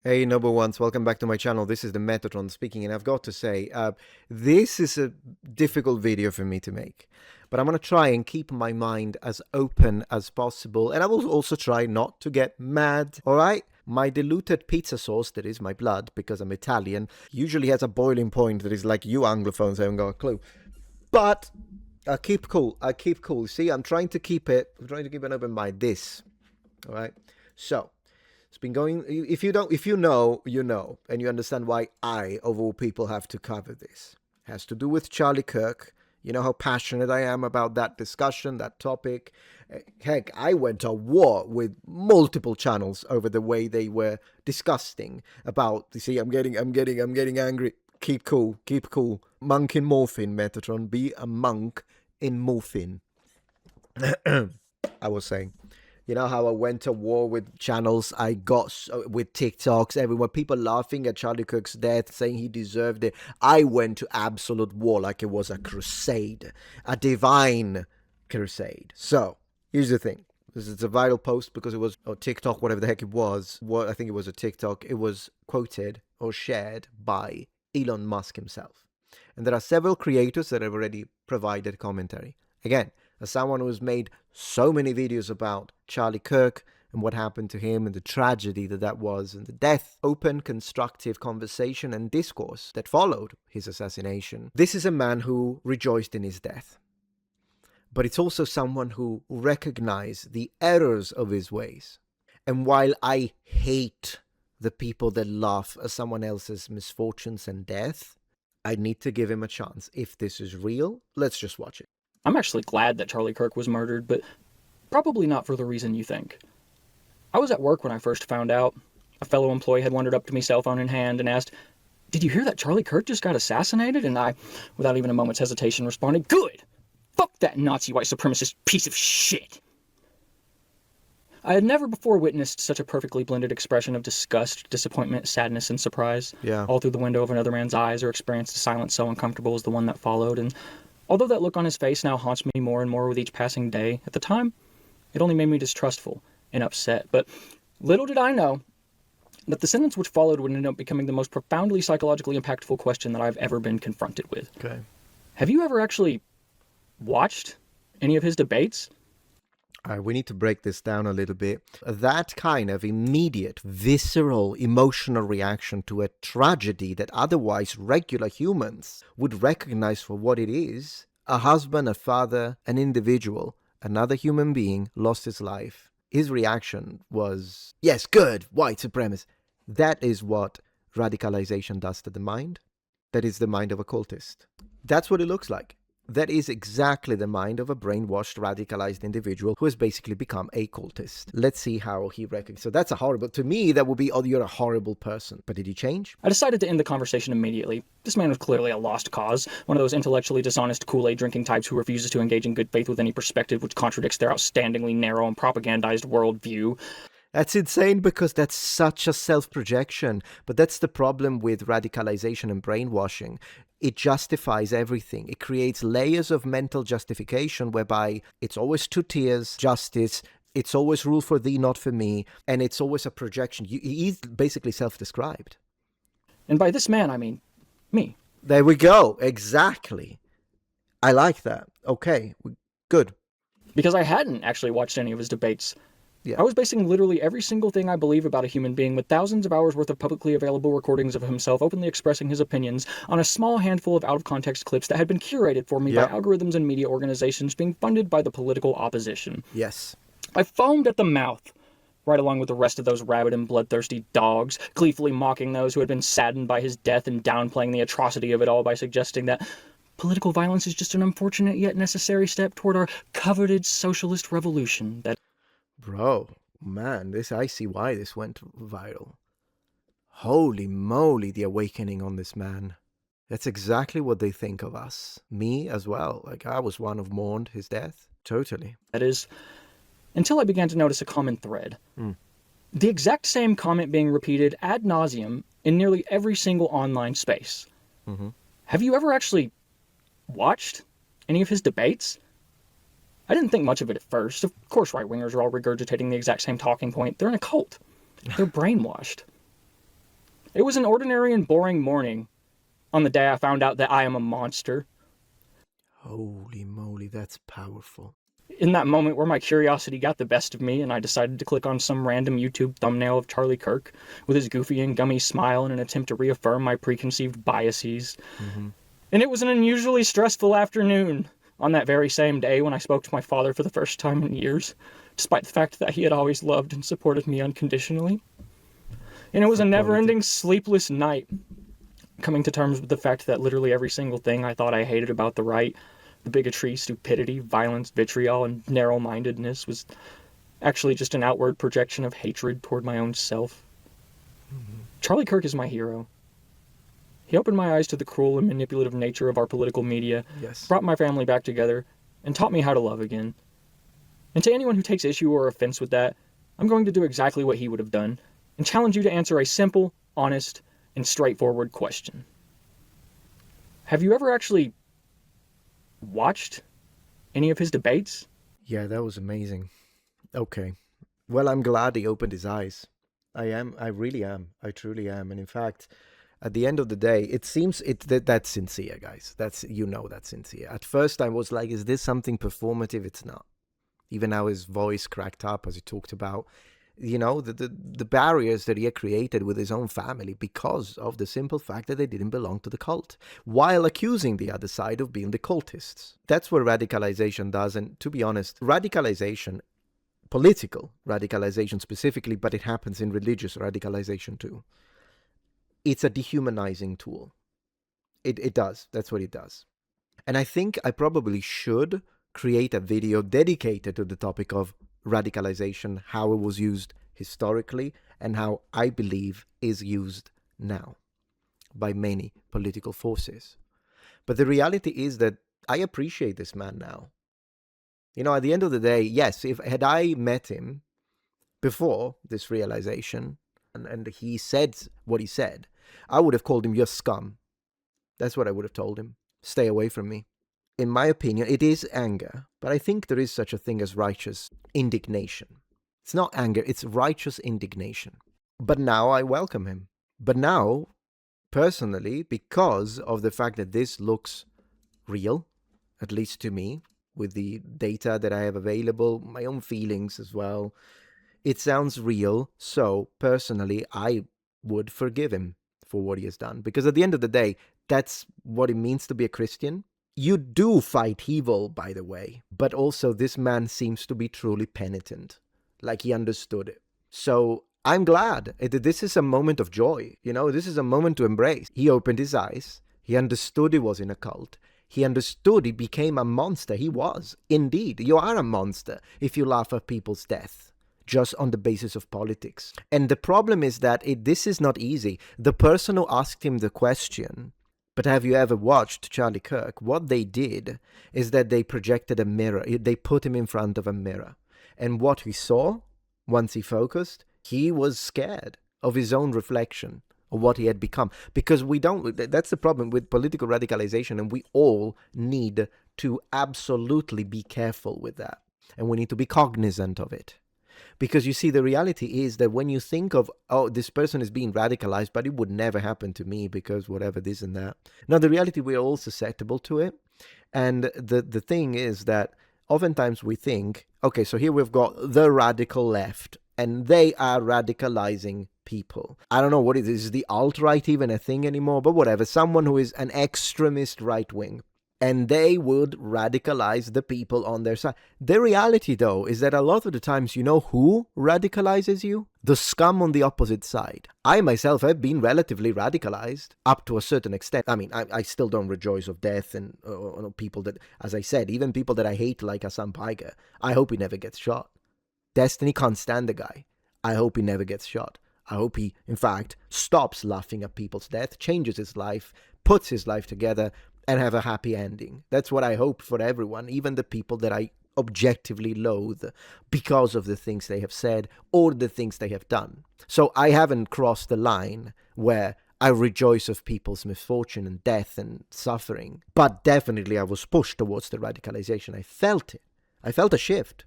Hey, number ones, welcome back to my channel. This is the Metatron speaking, and I've got to say, this is a difficult video for me to make, but I'm going to try and keep my mind as open as possible, and I will also try not to get mad, all right? My diluted pizza sauce, that is my blood, because I'm Italian, usually has a boiling point that is like you Anglophones haven't got a clue. But I keep cool. I keep cool. See, I'm trying to keep an open mind. This, all right? So, it's been going. If you don't, if you know, you know, and you understand why I, of all people, have to cover this. It has to do with Charlie Kirk. You know how passionate I am about that discussion, that topic. Heck, I went to war with multiple channels over the way they were disgusting about. You see, I'm getting angry. Keep cool, keep cool. Monk in morphine, Metatron. Be a monk in morphine. I was saying. You know how I went to war with channels, I got with TikToks, everywhere, people laughing at Charlie Kirk's death, saying he deserved it. I went to absolute war like it was a crusade, a divine crusade. So, here's the thing. This is a viral post because it was, or TikTok, whatever the heck it was. I think it was a TikTok. It was quoted or shared by Elon Musk himself. And there are several creators that have already provided commentary. Again, as someone who's made so many videos about Charlie Kirk and what happened to him and the tragedy that was and the death, open, constructive conversation and discourse that followed his assassination. This is a man who rejoiced in his death. But it's also someone who recognized the errors of his ways. And while I hate the people that laugh at someone else's misfortunes and death, I need to give him a chance. If this is real, let's just watch it. I'm actually glad that Charlie Kirk was murdered, but probably not for the reason you think. I was at work when I first found out. A fellow employee had wandered up to me, cell phone in hand, and asked, "Did you hear that Charlie Kirk just got assassinated?" And I, without even a moment's hesitation, responded, "Good! Fuck that Nazi white supremacist piece of shit!" I had never before witnessed such a perfectly blended expression of disgust, disappointment, sadness, and surprise, all through the window of another man's eyes, or experienced a silence so uncomfortable as the one that followed, and although that look on his face now haunts me more and more with each passing day, at the time, it only made me distrustful and upset. But little did I know that the sentence which followed would end up becoming the most profoundly psychologically impactful question that I've ever been confronted with. Okay. Have you ever actually watched any of his debates? All right, we need to break this down a little bit. That kind of immediate, visceral, emotional reaction to a tragedy that otherwise regular humans would recognize for what it is, a husband, a father, an individual, another human being lost his life. His reaction was, yes, good, white supremacist. That is what radicalization does to the mind. That is the mind of a cultist. That's what it looks like. That is exactly the mind of a brainwashed, radicalized individual who has basically become a cultist. Let's see how he reckons. So that's a horrible, to me, that would be, oh, you're a horrible person. But did he change? I decided to end the conversation immediately. This man was clearly a lost cause, one of those intellectually dishonest Kool-Aid drinking types who refuses to engage in good faith with any perspective which contradicts their outstandingly narrow and propagandized worldview. That's insane because that's such a self-projection. But that's the problem with radicalization and brainwashing. It justifies everything. It creates layers of mental justification whereby it's always two tiers, justice, it's always rule for thee, not for me, and it's always a projection. He's basically self-described. And by this man, I mean me. There we go. Exactly. I like that. Okay, good. Because I hadn't actually watched any of his debates. Yeah. I was basing literally every single thing I believe about a human being with thousands of hours worth of publicly available recordings of himself openly expressing his opinions on a small handful of out-of-context clips that had been curated for me by algorithms and media organizations being funded by the political opposition. Yes. I foamed at the mouth, right along with the rest of those rabid and bloodthirsty dogs, gleefully mocking those who had been saddened by his death and downplaying the atrocity of it all by suggesting that political violence is just an unfortunate yet necessary step toward our coveted socialist revolution that... Bro, man, I see why this went viral. Holy moly, the awakening on this man. That's exactly what they think of us. Me as well. Like, I was one who mourned his death. Totally. That is, until I began to notice a common thread. The exact same comment being repeated ad nauseum in nearly every single online space. Have you ever actually watched any of his debates? I didn't think much of it at first. Of course right-wingers are all regurgitating the exact same talking point. They're in a cult. They're brainwashed. It was an ordinary and boring morning on the day I found out that I am a monster. Holy moly, that's powerful. In that moment where my curiosity got the best of me and I decided to click on some random YouTube thumbnail of Charlie Kirk with his goofy and gummy smile in an attempt to reaffirm my preconceived biases. Mm-hmm. And it was an unusually stressful afternoon on that very same day when I spoke to my father for the first time in years, despite the fact that he had always loved and supported me unconditionally. And it was a never-ending sleepless night, coming to terms with the fact that literally every single thing I thought I hated about the right, the bigotry, stupidity, violence, vitriol, and narrow-mindedness, was actually just an outward projection of hatred toward my own self. Mm-hmm. Charlie Kirk is my hero. He opened my eyes to the cruel and manipulative nature of our political media, Yes. brought my family back together, and taught me how to love again. And to anyone who takes issue or offense with that, I'm going to do exactly what he would have done, and challenge you to answer a simple, honest, and straightforward question. Have you ever actually watched any of his debates? Yeah, that was amazing. Okay. Well, I'm glad he opened his eyes. I really am. I truly am. And in fact, at the end of the day, it seems that's sincere, guys. That's sincere. At first, I was like, is this something performative? It's not. Even how his voice cracked up as he talked about, the barriers that he had created with his own family because of the simple fact that they didn't belong to the cult, while accusing the other side of being the cultists. That's what radicalization does. And to be honest, radicalization, political radicalization specifically, but it happens in religious radicalization too. It's a dehumanizing tool. It does. That's what it does. And I think I probably should create a video dedicated to the topic of radicalization, how it was used historically, and how I believe is used now by many political forces. But the reality is that I appreciate this man now. At the end of the day, yes, had I met him before this realization and he said what he said, I would have called him, "You're scum." That's what I would have told him. Stay away from me. In my opinion, it is anger, but I think there is such a thing as righteous indignation. It's not anger, it's righteous indignation. But now I welcome him. But now, personally, because of the fact that this looks real, at least to me, with the data that I have available, my own feelings as well, it sounds real. So personally, I would forgive him for what he has done. Because at the end of the day, that's what it means to be a Christian. You do fight evil, by the way, but also this man seems to be truly penitent, like he understood it. So I'm glad. This is a moment of joy. This is a moment to embrace. He opened his eyes. He understood he was in a cult. He understood he became a monster. He was. Indeed, you are a monster if you laugh at people's death just on the basis of politics. And the problem is that this is not easy. The person who asked him the question, "But have you ever watched Charlie Kirk?" What they did is that they projected a mirror. They put him in front of a mirror. And what he saw, once he focused, he was scared of his own reflection, of what he had become. Because that's the problem with political radicalization, and we all need to absolutely be careful with that. And we need to be cognizant of it. Because you see, the reality is that when you think of, oh, this person is being radicalized, but it would never happen to me because whatever, this and that. Now, the reality, we're all susceptible to it. And the thing is that oftentimes we think, okay, so here we've got the radical left, and they are radicalizing people. I don't know what it is. Is the alt-right even a thing anymore? But whatever, someone who is an extremist right-wing. And they would radicalize the people on their side. The reality, though, is that a lot of the times, you know who radicalizes you? The scum on the opposite side. I myself have been relatively radicalized up to a certain extent. I mean, I still don't rejoice of death and people that, as I said, even people that I hate like Hassan Piker. I hope he never gets shot. Destiny can't stand the guy. I hope he never gets shot. I hope he, in fact, stops laughing at people's death, changes his life, puts his life together, and have a happy ending. That's what I hope for everyone, even the people that I objectively loathe because of the things they have said or the things they have done. So I haven't crossed the line where I rejoice of people's misfortune and death and suffering. But definitely I was pushed towards the radicalization. I felt it. I felt a shift.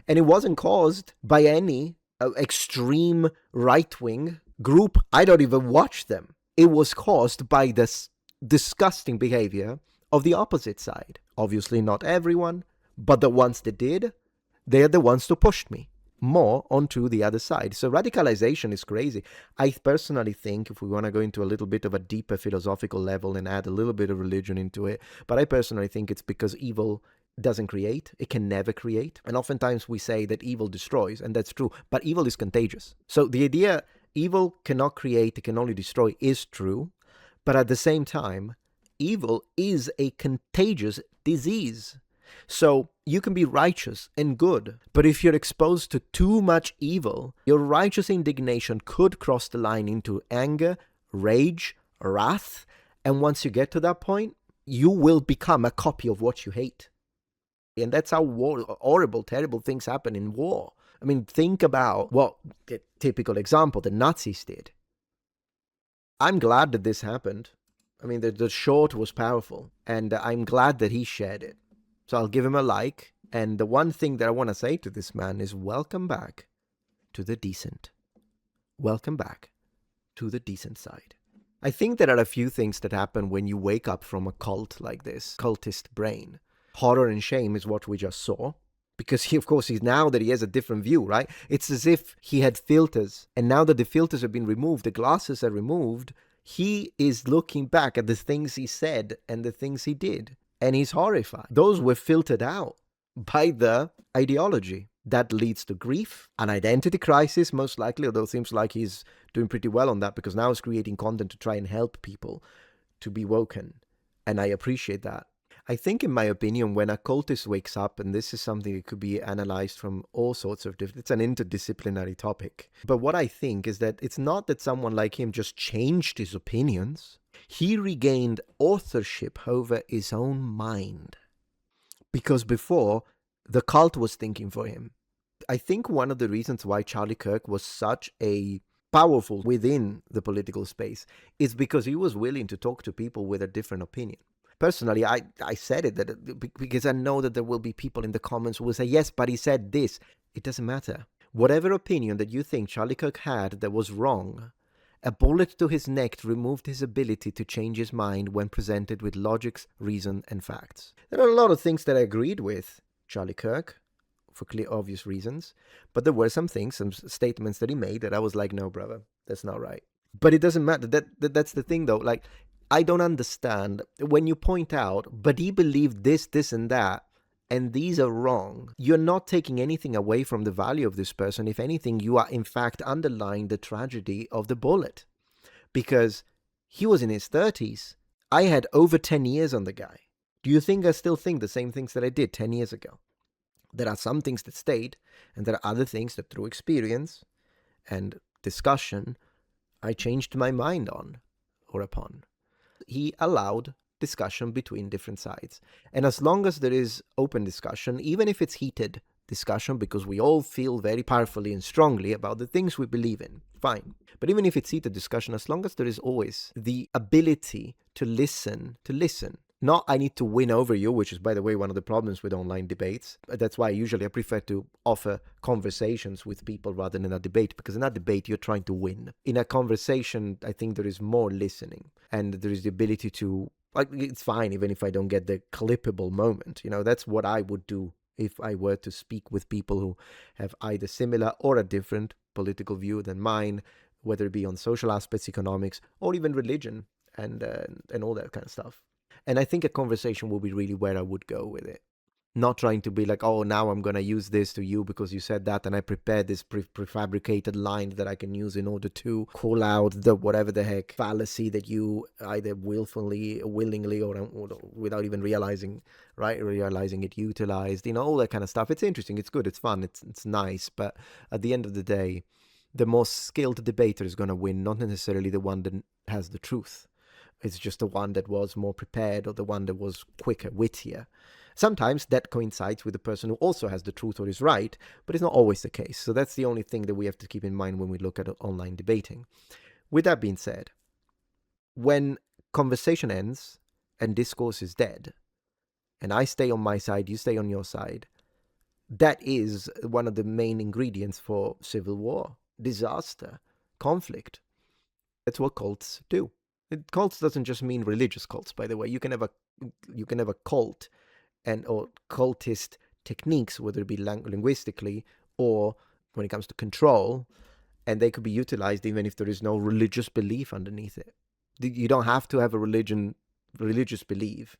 And it wasn't caused by any extreme right-wing group, I don't even watch them. It was caused by this disgusting behavior of the opposite side. Obviously, not everyone, but the ones that did, they're the ones who pushed me more onto the other side. So radicalization is crazy. I personally think, if we want to go into a little bit of a deeper philosophical level and add a little bit of religion into it, but I personally think it's because evil doesn't create. It can never create. And oftentimes we say that evil destroys, and that's true, but evil is contagious. So the idea evil cannot create, it can only destroy is true, but at the same time, evil is a contagious disease. So you can be righteous and good, but if you're exposed to too much evil, your righteous indignation could cross the line into anger, rage, wrath, and once you get to that point, you will become a copy of what you hate. And that's how horrible, terrible things happen in war. I mean, think about what the typical example the Nazis did. I'm glad that this happened. I mean, the short was powerful, and I'm glad that he shared it. So I'll give him a like. And the one thing that I want to say to this man is welcome back to the decent. Welcome back to the decent side. I think there are a few things that happen when you wake up from a cult like this, cultist brain. Horror and shame is what we just saw. Because he's now that he has a different view, right? It's as if he had filters. And now that the filters have been removed, the glasses are removed, he is looking back at the things he said and the things he did. And he's horrified. Those were filtered out by the ideology. That leads to grief, an identity crisis, most likely, although it seems like he's doing pretty well on that because now he's creating content to try and help people to be woken. And I appreciate that. I think, in my opinion, when a cultist wakes up, and this is something that could be analyzed from all sorts of different, it's an interdisciplinary topic. But what I think is that it's not that someone like him just changed his opinions. He regained authorship over his own mind. Because before, the cult was thinking for him. I think one of the reasons why Charlie Kirk was such a powerful within the political space is because he was willing to talk to people with a different opinion. Personally, I said it because I know that there will be people in the comments who will say, yes, but he said this. It doesn't matter. Whatever opinion that you think Charlie Kirk had that was wrong, a bullet to his neck removed his ability to change his mind when presented with logics, reason, and facts. There are a lot of things that I agreed with Charlie Kirk, for clear, obvious reasons, but there were some things, some statements that he made that I was like, no, brother, that's not right. But it doesn't matter. That's the thing, though. Like, I don't understand when you point out, but he believed this, this, and that, and these are wrong. You're not taking anything away from the value of this person. If anything, you are in fact underlying the tragedy of the bullet. Because he was in his 30s. I had over 10 years on the guy. Do you think I still think the same things that I did 10 years ago? There are some things that stayed, and there are other things that through experience and discussion, I changed my mind on or upon. He allowed discussion between different sides. And as long as there is open discussion, even if it's heated discussion, because we all feel very powerfully and strongly about the things we believe in, fine. But even if it's heated discussion, as long as there is always the ability to listen, not I need to win over you, which is, by the way, one of the problems with online debates. That's why usually I prefer to offer conversations with people rather than a debate, because in a debate, you're trying to win. In a conversation, I think there is more listening, and there is the ability to, like, it's fine even if I don't get the clippable moment. You know, that's what I would do if I were to speak with people who have either similar or a different political view than mine, whether it be on social aspects, economics, or even religion and all that kind of stuff. And I think a conversation will be really where I would go with it. Not trying to be like, oh, now I'm going to use this to you because you said that, and I prepared this prefabricated line that I can use in order to call out the whatever the heck fallacy that you either willingly, or without even realizing it utilized, all that kind of stuff. It's interesting, it's good, it's fun, it's nice, but at the end of the day, the most skilled debater is going to win, not necessarily the one that has the truth. It's just the one that was more prepared or the one that was quicker, wittier. Sometimes that coincides with the person who also has the truth or is right, but it's not always the case. So that's the only thing that we have to keep in mind when we look at online debating. With that being said, when conversation ends and discourse is dead, and I stay on my side, you stay on your side, that is one of the main ingredients for civil war, disaster, conflict. That's what cults do. Cults doesn't just mean religious cults, by the way. You can have a cult or cultist techniques, whether it be linguistically or when it comes to control, and they could be utilized even if there is no religious belief underneath it. You don't have to have a religious belief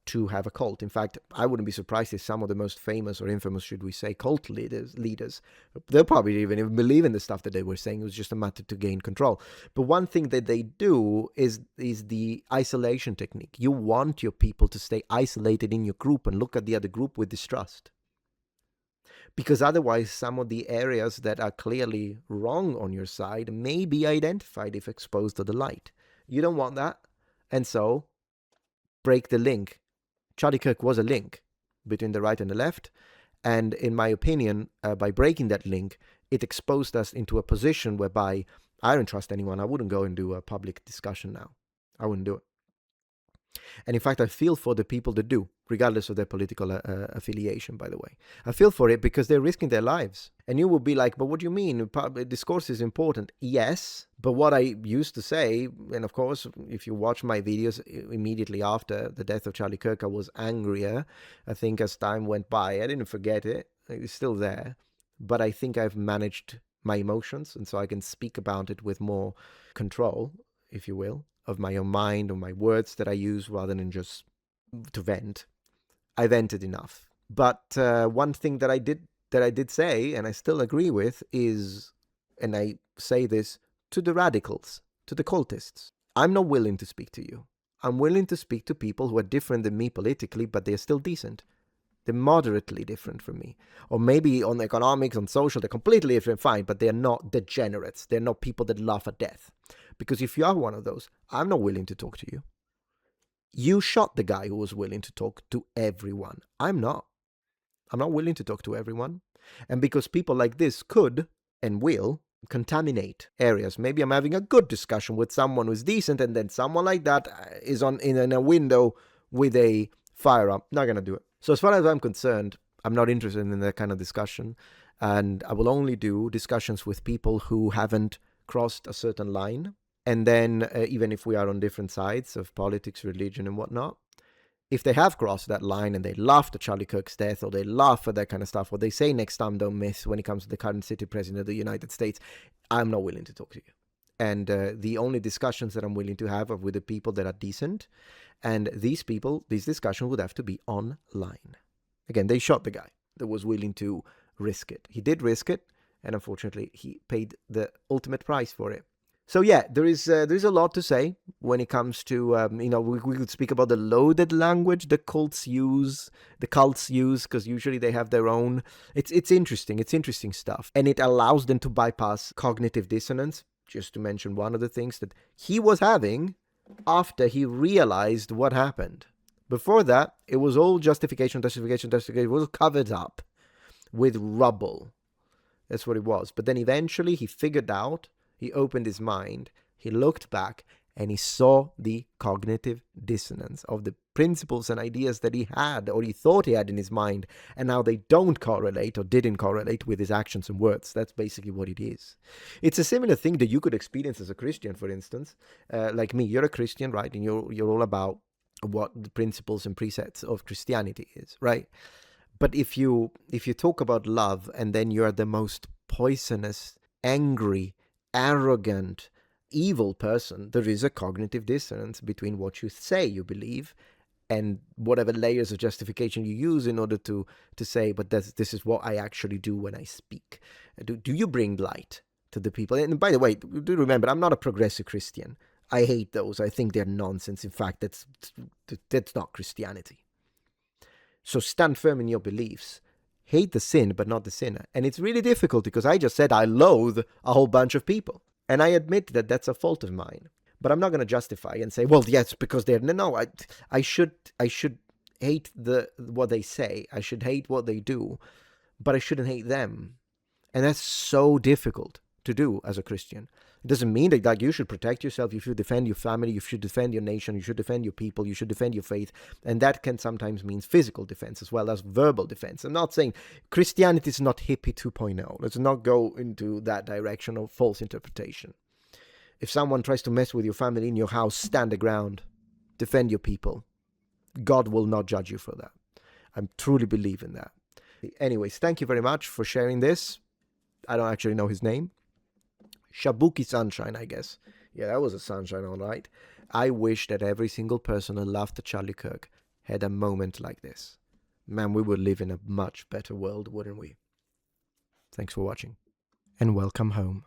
to have a cult. In fact, I wouldn't be surprised if some of the most famous or infamous, should we say, cult leaders, they'll probably even believe in the stuff that they were saying. It was just a matter to gain control. But one thing that they do is the isolation technique. You want your people to stay isolated in your group and look at the other group with distrust. Because otherwise, some of the areas that are clearly wrong on your side may be identified if exposed to the light. You don't want that. And so, break the link. Charlie Kirk was a link between the right and the left. And in my opinion, by breaking that link, it exposed us into a position whereby I don't trust anyone. I wouldn't go and do a public discussion now. I wouldn't do it. And in fact, I feel for the people that do, regardless of their political affiliation, by the way. I feel for it because they're risking their lives. And you will be like, but what do you mean? Discourse is important. Yes, but what I used to say, and of course, if you watch my videos immediately after the death of Charlie Kirk, I was angrier. I think as time went by, I didn't forget it. It's still there. But I think I've managed my emotions, and so I can speak about it with more control, if you will, of my own mind, or my words that I use, rather than just to vent. I vented enough. But one thing that I did say, and I still agree with, is, and I say this to the radicals, to the cultists, I'm not willing to speak to you. I'm willing to speak to people who are different than me politically, but they're still decent. They're moderately different from me. Or maybe on economics, on social, they're completely different, fine, but they're not degenerates. They're not people that laugh at death. Because if you are one of those, I'm not willing to talk to you. You shot the guy who was willing to talk to everyone. I'm not. I'm not willing to talk to everyone. And because people like this could and will contaminate areas. Maybe I'm having a good discussion with someone who's decent, and then someone like that is in a window with a firearm. Not going to do it. So as far as I'm concerned, I'm not interested in that kind of discussion. And I will only do discussions with people who haven't crossed a certain line. And then even if we are on different sides of politics, religion, and whatnot, if they have crossed that line and they laugh at Charlie Kirk's death, or they laugh at that kind of stuff, or they say next time don't miss when it comes to the current city president of the United States, I'm not willing to talk to you. And the only discussions that I'm willing to have are with the people that are decent. And these discussions would have to be online. Again, they shot the guy that was willing to risk it. He did risk it, and unfortunately, he paid the ultimate price for it. So yeah, there's a lot to say when it comes to, we could speak about the loaded language the cults use, because usually they have their own. It's interesting stuff. And it allows them to bypass cognitive dissonance, just to mention one of the things that he was having after he realized what happened. Before that, it was all justification. It was covered up with rubble. That's what it was. But then eventually he figured out, he opened his mind, he looked back, and he saw the cognitive dissonance of the principles and ideas that he had, or he thought he had in his mind, and now they don't correlate or didn't correlate with his actions and words. That's basically what it is. It's a similar thing that you could experience as a Christian, for instance. Like me, you're a Christian, right? And you're all about what the principles and precepts of Christianity is, right? But if you talk about love, and then you're the most poisonous, angry, arrogant, evil person, there is a cognitive dissonance between what you say you believe and whatever layers of justification you use in order to say, but this is what I actually do when I speak. Do you bring light to the people? And by the way, do remember, I'm not a progressive Christian. I hate those. I think they're nonsense. In fact, that's not Christianity. So stand firm in your beliefs. Hate the sin, but not the sinner. And it's really difficult because I just said I loathe a whole bunch of people. And I admit that that's a fault of mine. But I'm not going to justify and say, well, yes, because they're... No, I should hate what they say. I should hate what they do. But I shouldn't hate them. And that's so difficult to do as a Christian. It doesn't mean that you should protect yourself, you should defend your family, you should defend your nation, you should defend your people, you should defend your faith. And that can sometimes mean physical defense as well as verbal defense. I'm not saying Christianity is not hippie 2.0. Let's not go into that direction of false interpretation. If someone tries to mess with your family in your house, stand the ground. Defend your people. God will not judge you for that. I truly believe in that. Anyways, thank you very much for sharing this. I don't actually know his name. Shabuki Sunshine, I guess. Yeah, that was a sunshine, all right. I wish that every single person who loved Charlie Kirk had a moment like this. Man, we would live in a much better world, wouldn't we? Thanks for watching, and welcome home.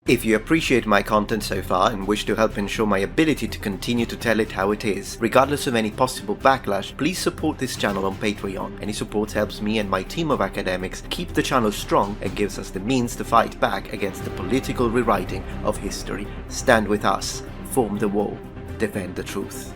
If you appreciate my content so far and wish to help ensure my ability to continue to tell it how it is, regardless of any possible backlash, please support this channel on Patreon. Any support helps me and my team of academics keep the channel strong and gives us the means to fight back against the political rewriting of history. Stand with us, form the wall, defend the truth.